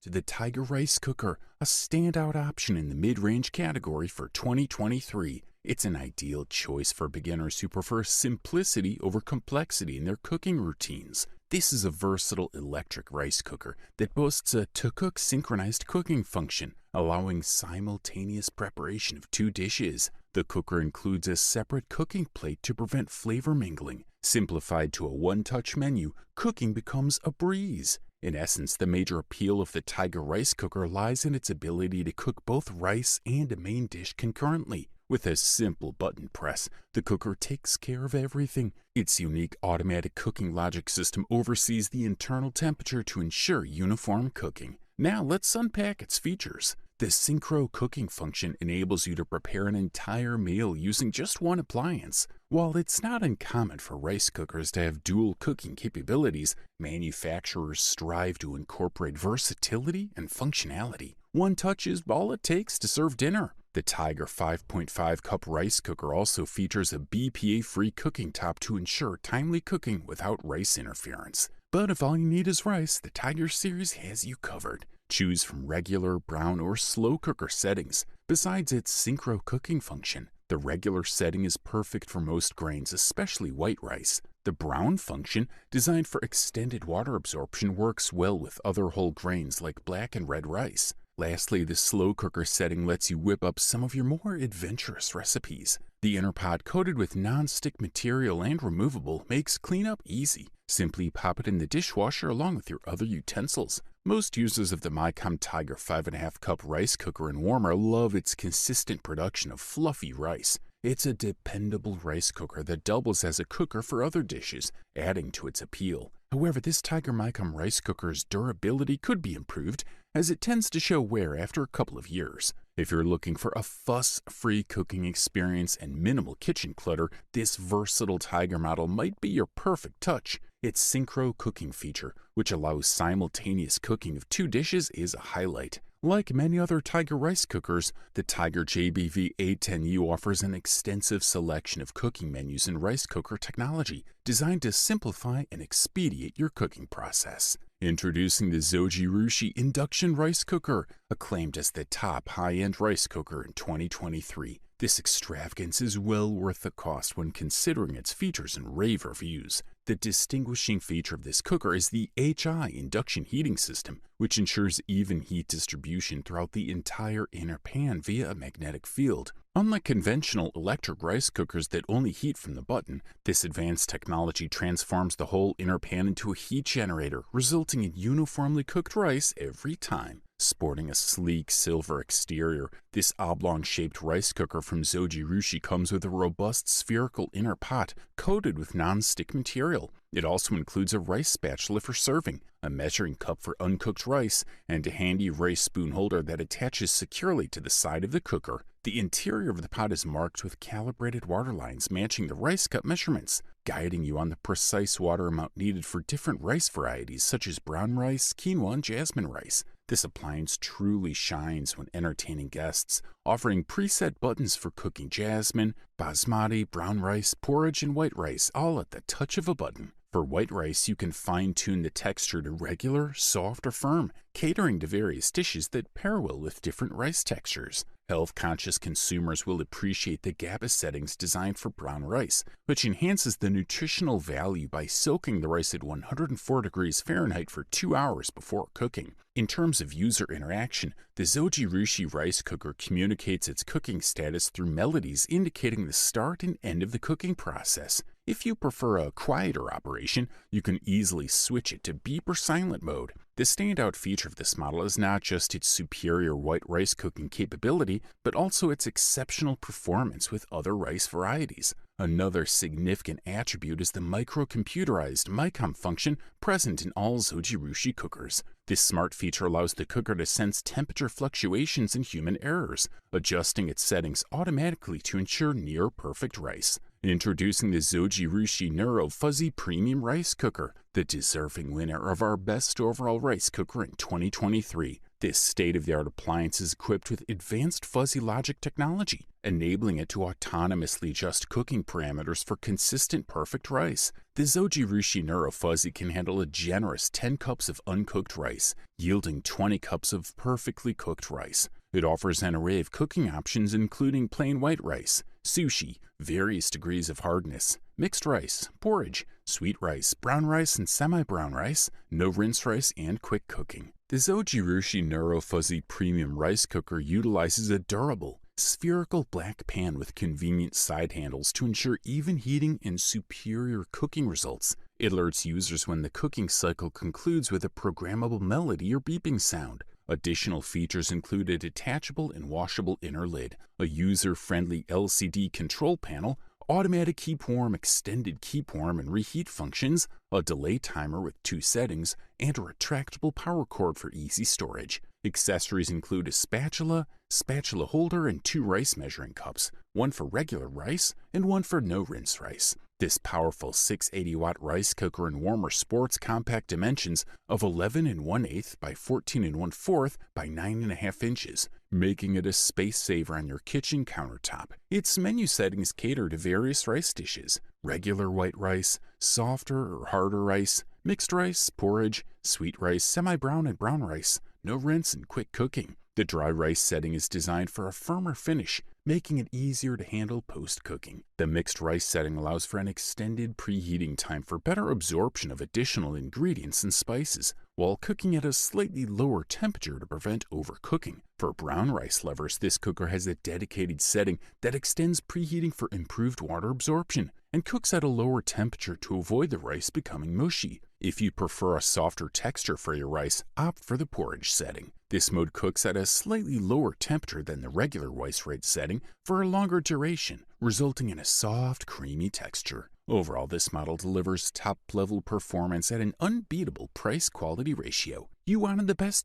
to the Tiger Rice Cooker, a standout option in the mid-range category for 2023. It's an ideal choice for beginners who prefer simplicity over complexity in their cooking routines. This is a versatile electric rice cooker that boasts a to-cook synchronized cooking function, allowing simultaneous preparation of 2 dishes. The cooker includes a separate cooking plate to prevent flavor mingling. Simplified to a one-touch menu, cooking becomes a breeze. In essence, the major appeal of the Tiger Rice Cooker lies in its ability to cook both rice and a main dish concurrently. With a simple button press, the cooker takes care of everything. Its unique automatic cooking logic system oversees the internal temperature to ensure uniform cooking. Now let's unpack its features. The synchro cooking function enables you to prepare an entire meal using just one appliance. While it's not uncommon for rice cookers to have dual cooking capabilities, manufacturers strive to incorporate versatility and functionality. One touch is all it takes to serve dinner. The Tiger 5.5 cup rice cooker also features a BPA-free cooking top to ensure timely cooking without rice interference. But if all you need is rice, the Tiger series has you covered. Choose from regular, brown, or slow cooker settings. Besides its synchro cooking function, the regular setting is perfect for most grains, especially white rice. The brown function, designed for extended water absorption, works well with other whole grains like black and red rice. Lastly, the slow cooker setting lets you whip up some of your more adventurous recipes. The inner pot, coated with non-stick material and removable, makes cleanup easy. Simply pop it in the dishwasher along with your other utensils. Most users of the Mycom Tiger 5.5 cup rice cooker and warmer love its consistent production of fluffy rice. It's a dependable rice cooker that doubles as a cooker for other dishes, adding to its appeal. However, this Tiger Mycom rice cooker's durability could be improved, as it tends to show wear after a couple of years. If you're looking for a fuss-free cooking experience and minimal kitchen clutter, this versatile Tiger model might be your perfect touch. Its synchro cooking feature, which allows simultaneous cooking of 2 dishes, is a highlight. Like many other Tiger rice cookers, the Tiger JBV A10U offers an extensive selection of cooking menus and rice cooker technology designed to simplify and expedite your cooking process. Introducing the Zojirushi Induction rice cooker, acclaimed as the top high-end rice cooker in 2023. This extravagance is well worth the cost when considering its features and rave reviews. The distinguishing feature of this cooker is the HI induction heating system, which ensures even heat distribution throughout the entire inner pan via a magnetic field. Unlike conventional electric rice cookers that only heat from the button, this advanced technology transforms the whole inner pan into a heat generator, resulting in uniformly cooked rice every time. Sporting a sleek silver exterior, this oblong-shaped rice cooker from Zojirushi comes with a robust spherical inner pot coated with non-stick material. It also includes a rice spatula for serving, a measuring cup for uncooked rice, and a handy rice spoon holder that attaches securely to the side of the cooker. The interior of the pot is marked with calibrated water lines matching the rice cup measurements, guiding you on the precise water amount needed for different rice varieties such as brown rice, quinoa, and jasmine rice. This appliance truly shines when entertaining guests, offering preset buttons for cooking jasmine, basmati, brown rice, porridge, and white rice, all at the touch of a button. For white rice, you can fine-tune the texture to regular, soft, or firm, catering to various dishes that pair well with different rice textures. Health-conscious consumers will appreciate the GABA settings designed for brown rice, which enhances the nutritional value by soaking the rice at 104 degrees Fahrenheit for 2 hours before cooking. In terms of user interaction, the Zojirushi rice cooker communicates its cooking status through melodies indicating the start and end of the cooking process. If you prefer a quieter operation, you can easily switch it to beep or silent mode. The standout feature of this model is not just its superior white rice cooking capability, but also its exceptional performance with other rice varieties. Another significant attribute is the microcomputerized Mycom function present in all Zojirushi cookers. This smart feature allows the cooker to sense temperature fluctuations and human errors, adjusting its settings automatically to ensure near-perfect rice. Introducing the Zojirushi Neuro Fuzzy Premium Rice Cooker, the deserving winner of our Best Overall Rice Cooker in 2023. This state-of-the-art appliance is equipped with advanced fuzzy logic technology, enabling it to autonomously adjust cooking parameters for consistent perfect rice. The Zojirushi Neuro Fuzzy can handle a generous 10 cups of uncooked rice, yielding 20 cups of perfectly cooked rice. It offers an array of cooking options including plain white rice, sushi, various degrees of hardness, mixed rice, porridge, sweet rice, brown rice and semi-brown rice, no-rinse rice, and quick cooking. The Zojirushi Neuro Fuzzy Premium Rice Cooker utilizes a durable, spherical black pan with convenient side handles to ensure even heating and superior cooking results. It alerts users when the cooking cycle concludes with a programmable melody or beeping sound. Additional features include a detachable and washable inner lid, a user-friendly LCD control panel, automatic keep warm, extended keep warm and reheat functions, a delay timer with 2 settings, and a retractable power cord for easy storage. Accessories include a spatula, spatula holder, and 2 rice measuring cups, one for regular rice and one for no-rinse rice. This powerful 680-watt rice cooker in warmer sports compact dimensions of 11 1/8 by 14 1/4 by 9.5 inches, making it a space saver on your kitchen countertop. Its menu settings cater to various rice dishes: regular white rice, softer or harder rice, mixed rice, porridge, sweet rice, semi-brown and brown rice, no rinse and quick cooking. The dry rice setting is designed for a firmer finish, making it easier to handle post-cooking. The mixed rice setting allows for an extended preheating time for better absorption of additional ingredients and spices, while cooking at a slightly lower temperature to prevent overcooking. For brown rice lovers, this cooker has a dedicated setting that extends preheating for improved water absorption and cooks at a lower temperature to avoid the rice becoming mushy. If you prefer a softer texture for your rice, opt for the porridge setting. This mode cooks at a slightly lower temperature than the regular rice rate setting for a longer duration, resulting in a soft, creamy texture. Overall, this model delivers top-level performance at an unbeatable price-quality ratio. You wanted the best